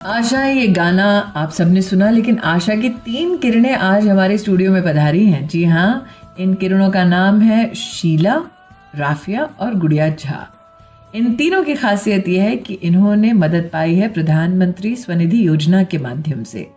आशा, ये गाना आप सबने सुना, लेकिन आशा की 3 किरणें आज हमारे स्टूडियो में पधारी हैं। जी हाँ, इन किरणों का नाम है शीला, राफिया और गुड़िया झा। इन तीनों की खासियत यह है कि इन्होंने मदद पाई है प्रधानमंत्री स्वनिधि योजना के माध्यम से।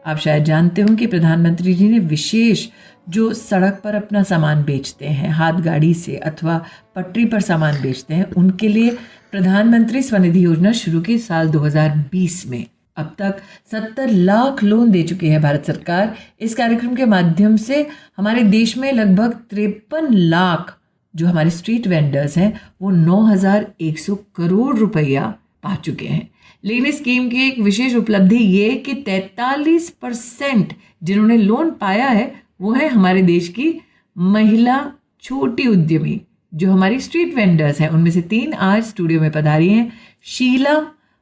आप शायद जानते हो कि प्रधानमंत्री जी ने विशेष जो सड़क पर अपना सामान बेचते हैं, हाथ गाड़ी से अथवा पटरी पर सामान बेचते हैं, उनके लिए प्रधानमंत्री स्वनिधि योजना शुरू की साल 2020 में। अब तक 70 लाख लोन दे चुकी है भारत सरकार। इस कार्यक्रम के माध्यम से हमारे देश में लगभग 53 लाख जो हमारे स्ट्रीट वेंडर्स हैं वो 9,100 करोड़ रुपया पा चुके हैं। लेकिन इस स्कीम की एक विशेष उपलब्धि ये कि 43% जिन्होंने लोन पाया है वो है हमारे देश की महिला छोटी उद्यमी जो हमारी स्ट्रीट वेंडर्स हैं। उनमें से 3 आज स्टूडियो में पधारी हैं। शीला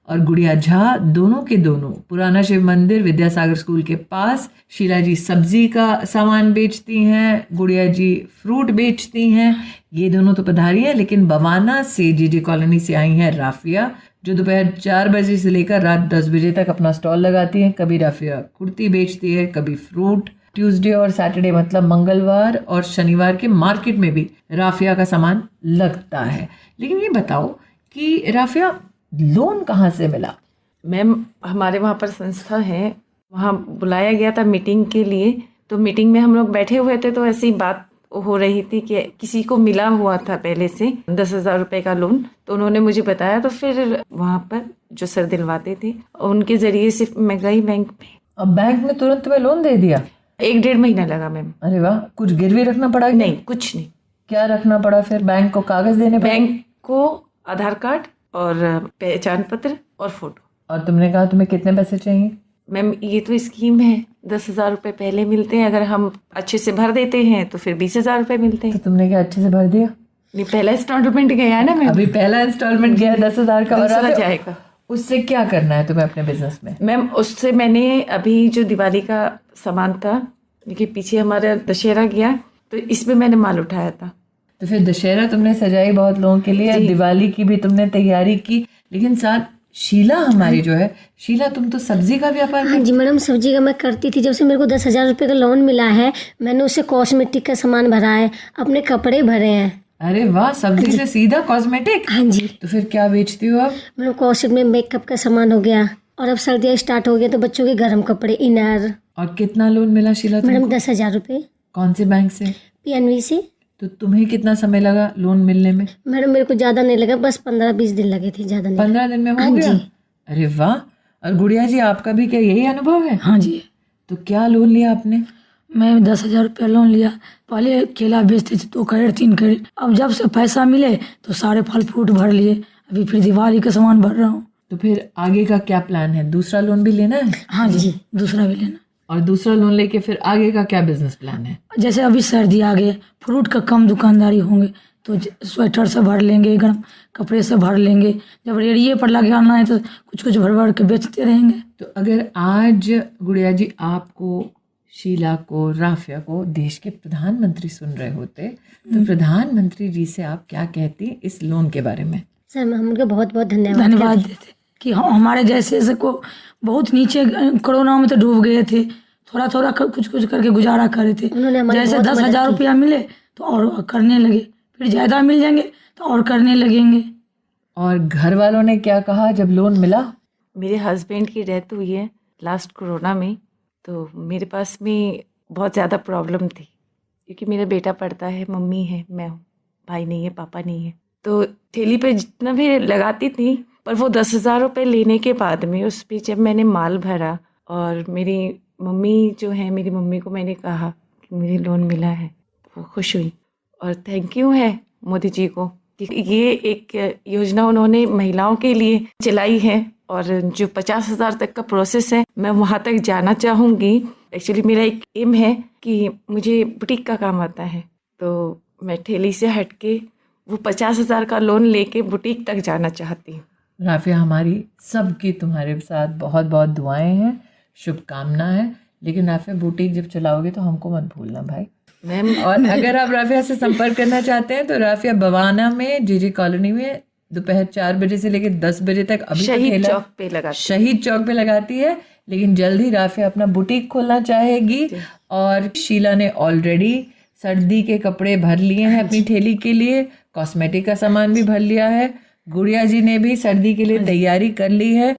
और गुड़िया झा दोनों के दोनों पुराना शिव मंदिर विद्यासागर स्कूल के पास। शीला जी सब्जी का सामान बेचती हैं, गुड़िया जी फ्रूट बेचती हैं। ये दोनों तो पधारी हैं, लेकिन बवाना से जीजे कॉलोनी से आई हैं राफिया, जो दोपहर 4 बजे से लेकर रात 10 बजे तक अपना स्टॉल लगाती हैं। कभी राफिया कुर्ती बेचती है, कभी फ्रूट। ट्यूसडे और सैटरडे मतलब मंगलवार और शनिवार के मार्केट में भी राफिया का सामान लगता है। लेकिन ये बताओ कि राफिया, लोन कहाँ से मिला? मैम, हमारे वहाँ पर संस्था है, वहाँ बुलाया गया था मीटिंग के लिए। तो मीटिंग में हम लोग बैठे हुए थे, तो ऐसी बात हो रही थी कि किसी को मिला हुआ था पहले से 10,000 रुपये का लोन। तो उन्होंने मुझे बताया, तो फिर वहाँ पर जो सर दिलवाते थे उनके ज़रिए से मैं गई बैंक में। अब बैंक में तुरंत तुम्हें लोन दे दिया? 1-1.5 महीना लगा मैम। अरे वाह! कुछ गिरवी रखना पड़ा? नहीं, कुछ नहीं। क्या रखना पड़ा फिर? बैंक को कागज देने पड़े? बैंक को आधार कार्ड और पहचान पत्र और फोटो। और तुमने कहा तुम्हें कितने पैसे चाहिए? मैम, ये तो स्कीम है, 10,000 रुपये पहले मिलते हैं। अगर हम अच्छे से भर देते हैं तो फिर 20,000 रुपये मिलते हैं। तो तुमने क्या अच्छे से भर दिया? नहीं, पहला इंस्टॉलमेंट गया है ना मैम। अभी पहला इंस्टॉलमेंट गया 10,000 का, दूसरा और जाएगा। उससे क्या करना है तुम्हें अपने बिजनेस में? मैम, उससे मैंने अभी जो दिवाली का सामान था, क्योंकि पीछे हमारा दशहरा गया, तो इसमें मैंने माल उठाया था। तो फिर दशहरा तुमने सजाई बहुत लोगों के लिए, दिवाली की भी तुमने तैयारी की, लेकिन साथ शीला हमारी जो है, शीला तुम तो सब्जी का व्यापार? हाँ जी मैडम, सब्जी का मैं करती थी। जब से मेरे को 10,000 रुपये का लोन मिला है, मैंने उससे कॉस्मेटिक का सामान भरा है, अपने कपड़े भरे हैं। अरे वाह! सब्जी से सीधा कॉस्मेटिक? हाँ जी। तो फिर क्या बेचती हो आप? मैडम, कॉस्मेटिक में मेकअप का सामान हो गया, और अब सर्दियाँ स्टार्ट हो गया तो बच्चों के गर्म कपड़े, इनर। और कितना लोन मिला शीला तुमको? मैडम 10,000 रुपये। कौन से बैंक से? PNB से। तो तुम्हें कितना समय लगा लोन मिलने में? मैडम, मेरे को ज़्यादा नहीं लगा, बस 15-20 दिन लगे थे, ज़्यादा नहीं। 15 दिन में हो गया? अरे वाह! और गुड़िया जी, आपका भी क्या यही अनुभव है? हाँ जी। तो क्या लोन लिया आपने? मैं 10,000 रुपया लोन लिया। पहले केला बेचते थे 2 कैरेट 3 कैरेट। अब जब से पैसा मिले तो सारे फल फ्रूट भर लिए। अभी फिर दिवाली का सामान भर रहा हूँ। तो फिर आगे का क्या प्लान है? दूसरा लोन भी लेना है? हाँ जी, दूसरा भी लेना। और दूसरा लोन लेके फिर आगे का क्या बिजनेस प्लान है? जैसे अभी सर्दी आ गई, फ्रूट का कम दुकानदारी होंगे तो स्वेटर से भर लेंगे, गर्म कपड़े से भर लेंगे। जब रेडिये पर लगे आना है तो कुछ कुछ भर भर के बेचते रहेंगे। तो अगर आज गुड़िया जी आपको, शीला को, राफिया को देश के प्रधानमंत्री सुन रहे होते तो प्रधानमंत्री जी से आप क्या कहती इस लोन के बारे में? सर, हम उनका बहुत बहुत धन्यवाद देते कि हमारे जैसे को बहुत नीचे कोरोना में तो डूब गए थे, थोड़ा थोड़ा कुछ कुछ करके गुजारा कर रहे थे। जैसे 10,000 रुपया मिले तो और करने लगे, फिर ज़्यादा मिल जाएंगे तो और करने लगेंगे। और घर वालों ने क्या कहा जब लोन मिला? मेरे हस्बैंड की डेथ हुई है लास्ट कोरोना में, तो मेरे पास में बहुत ज़्यादा प्रॉब्लम थी, क्योंकि मेरा बेटा पढ़ता है, मम्मी है, मैं हूँ, भाई नहीं है, पापा नहीं है। तो ठेली पे जितना भी लगाती थी, पर वो 10,000 रुपये लेने के बाद में उस पर जब मैंने माल भरा और मेरी मम्मी जो है, मेरी मम्मी को मैंने कहा कि मुझे लोन मिला है, तो वो खुश हुई। और थैंक यू है मोदी जी को कि ये एक योजना उन्होंने महिलाओं के लिए चलाई है। और जो 50,000 तक का प्रोसेस है, मैं वहाँ तक जाना चाहूँगी। एक्चुअली मेरा एक एम है कि मुझे बुटीक का काम आता है, तो मैं ठेली से हट के वो 50,000 का लोन लेके बुटीक तक जाना चाहती हूँ। राफिया, हमारी सबकी तुम्हारे साथ बहुत बहुत दुआएं हैं, शुभकामना है। लेकिन राफिया, बुटीक जब चलाओगे तो हमको मत भूलना भाई। मैम, और अगर आप राफिया से संपर्क करना चाहते हैं तो राफिया बवाना में जीजे कॉलोनी में दोपहर 4 बजे से लेकर 10 बजे तक अभी तो शहीद ठेला चौक पे लगा शहीद चौक पे लगाती है, लेकिन जल्द ही राफिया अपना बुटीक खोलना चाहेगी। और शीला ने ऑलरेडी सर्दी के कपड़े भर लिए हैं अपनी ठेली के लिए, कॉस्मेटिक का सामान भी भर लिया है। गुड़िया जी ने भी सर्दी के लिए तैयारी कर ली है।